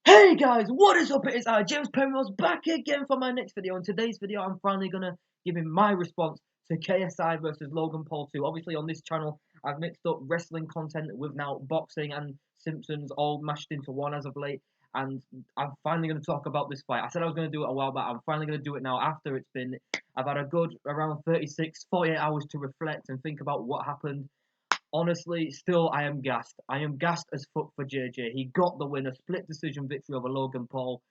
Hey guys, what is up? It's James Penrose back again for my next video. In today's video, I'm finally gonna give him my response to KSI versus Logan Paul 2. Obviously, on this channel, I've mixed up wrestling content with now boxing and Simpsons all mashed into one as of late. And I'm finally gonna talk about this fight. I said I was gonna do it a while back. I'm finally gonna do it now after I've had a good around 36, 48 hours to reflect and think about what happened. Honestly, still, I am gassed. I am gassed as fuck for JJ. He got the win, a split decision victory over Logan Paul.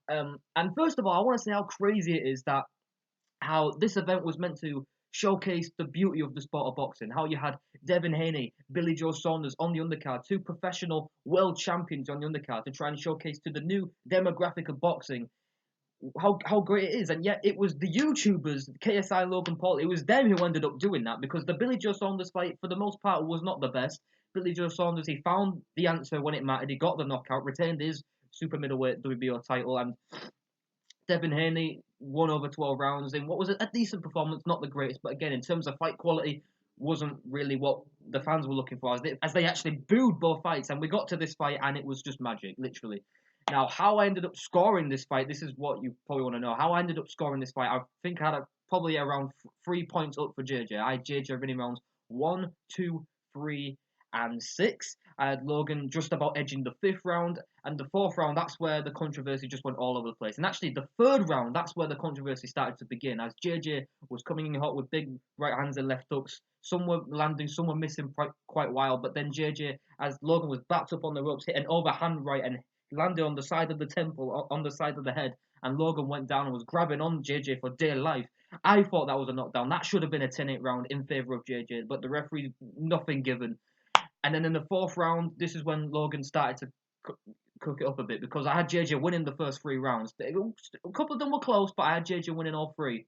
And first of all, I want to say how crazy it is that how this event was meant to showcase the beauty of the sport of boxing. How you had Devin Haney, Billy Joe Saunders on the undercard, two professional world champions on the undercard to try and showcase to the new demographic of boxing how great it is. And yet it was the YouTubers, KSI, Logan Paul, it was them who ended up doing that, because the Billy Joe Saunders fight, for the most part, was not the best. Billy Joe Saunders, he found the answer when it mattered. He got the knockout, retained his super middleweight WBO title, and Devin Haney won over 12 rounds in what was a decent performance, not the greatest, but again, in terms of fight quality, wasn't really what the fans were looking for, as they actually booed both fights. And we got to this fight, and it was just magic, literally. Now, how I ended up scoring this fight, this is what you probably want to know. How I ended up scoring this fight, I think I had probably around 3 points up for JJ. I had JJ winning rounds 1, 2, 3, and 6. I had Logan just about edging the 5th round, and the 4th round, that's where the controversy just went all over the place. And actually, the 3rd round, that's where the controversy started to begin, as JJ was coming in hot with big right hands and left hooks. Some were landing, some were missing quite wild, but then JJ, as Logan was backed up on the ropes, hit an overhand right and landed on the side of the temple, on the side of the head, and Logan went down and was grabbing on JJ for dear life. I thought that was a knockdown. That should have been a 10-8 round in favour of JJ, but the referee, nothing given. And then in the 4th round, this is when Logan started to cook it up a bit, because I had JJ winning the first 3 rounds. A couple of them were close, but I had JJ winning all 3.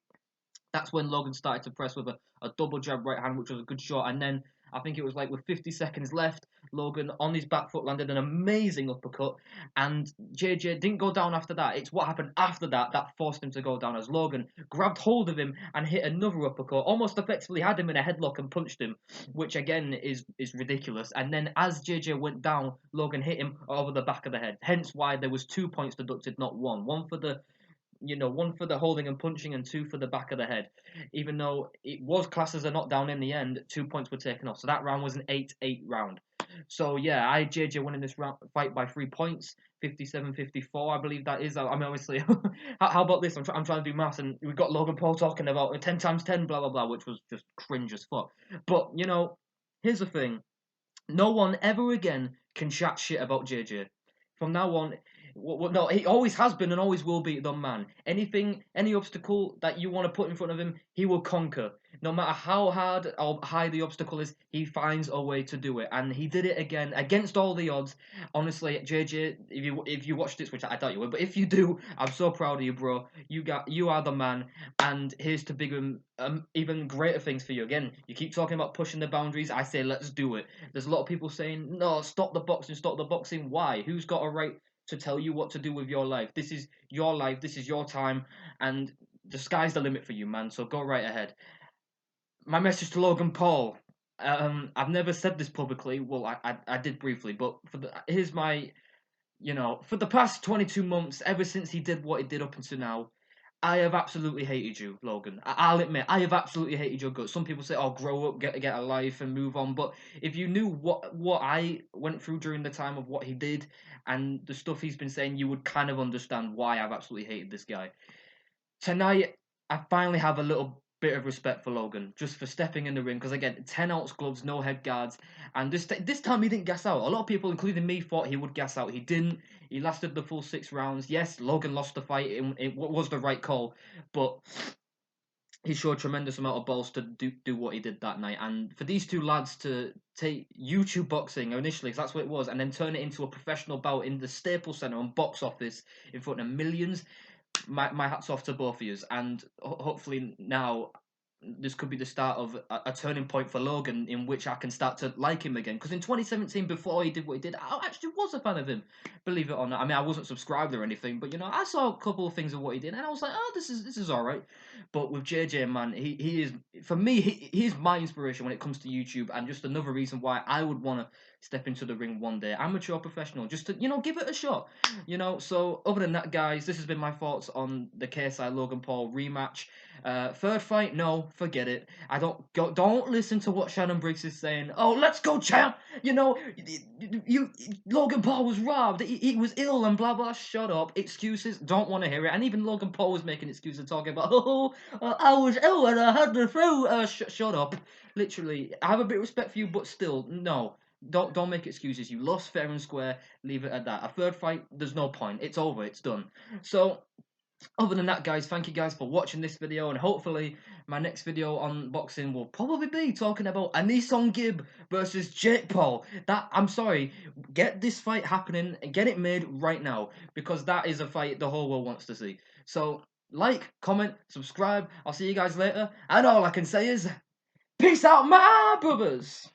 That's when Logan started to press with a double jab right hand, which was a good shot. And then I think it was like with 50 seconds left, Logan on his back foot landed an amazing uppercut, and JJ didn't go down after that. It's what happened after that that forced him to go down, as Logan grabbed hold of him and hit another uppercut, almost effectively had him in a headlock and punched him, which again is ridiculous. And then as JJ went down, Logan hit him over the back of the head. Hence why there was 2 points deducted, not one. One for the one for the holding and punching, and 2 for the back of the head. Even though it was classed as a knockdown in the end, 2 points were taken off. So that round was an 8-8 round. So yeah, I had JJ winning this fight by 3 points, 57-54, I believe that is. I mean, obviously, how about this? I'm trying to do maths, and we got Logan Paul talking about 10 times 10, blah, blah, blah, which was just cringe as fuck. But, here's the thing. No one ever again can chat shit about JJ. From now on, no, he always has been and always will be the man. Any obstacle that you want to put in front of him, he will conquer. No matter how hard or high the obstacle is, he finds a way to do it. And he did it again, against all the odds. Honestly, JJ, if you watch this, which I doubt you will, but if you do, I'm so proud of you, bro. You are the man. And here's to bigger, even greater things for you. Again, you keep talking about pushing the boundaries. I say, let's do it. There's a lot of people saying, no, stop the boxing, stop the boxing. Why? Who's got a right to tell you what to do with your life? This is your life, this is your time, and the sky's the limit for you, man, so go right ahead. My message to Logan Paul, I've never said this publicly, well, I did briefly, but here's my, for the past 22 months, ever since he did what he did up until now, I have absolutely hated you, Logan. I'll admit, I have absolutely hated your guts. Some people say, "Oh, grow up, get a life, and move on." But if you knew what I went through during the time of what he did and the stuff he's been saying, you would kind of understand why I've absolutely hated this guy. Tonight, I finally have a little bit of respect for Logan, just for stepping in the ring, because again, 10-ounce gloves, no head guards, and this time he didn't gas out. A lot of people, including me, thought he would gas out. He didn't. He lasted the full 6 rounds. Yes, Logan lost the fight. It was the right call, but he showed a tremendous amount of balls to do what he did that night. And for these two lads to take YouTube boxing initially, because that's what it was, and then turn it into a professional bout in the Staples Center on box office in front of millions, my hat's off to both of you, and hopefully now this could be the start of a turning point for Logan, in which I can start to like him again. Because in 2017, before he did what he did, I actually was a fan of him, believe it or not. I mean, I wasn't subscribed or anything, but I saw a couple of things of what he did, and I was like, oh, this is all right. But with JJ, man, he is, for me, he is my inspiration when it comes to YouTube, and just another reason why I would want to step into the ring one day, amateur or professional, just to, give it a shot. So other than that, guys, this has been my thoughts on the KSI Logan Paul rematch. Third fight, no, forget it. Don't listen to what Shannon Briggs is saying. Oh, let's go, champ. Logan Paul was robbed. He was ill and blah blah. Shut up. Excuses. Don't want to hear it. And even Logan Paul was making excuses, talking about, I was ill and I had the flu. Shut up. Literally, I have a bit of respect for you, but still, no. Don't make excuses. You lost fair and square. Leave it at that. A third fight, there's no point. It's over. It's done. So, other than that, guys, thank you guys for watching this video, and hopefully my next video on boxing will probably be talking about Anison Gibb versus Jake Paul. I'm sorry, get this fight happening and get it made right now, because that is a fight the whole world wants to see. So, like, comment, subscribe. I'll see you guys later, and all I can say is, peace out, my brothers!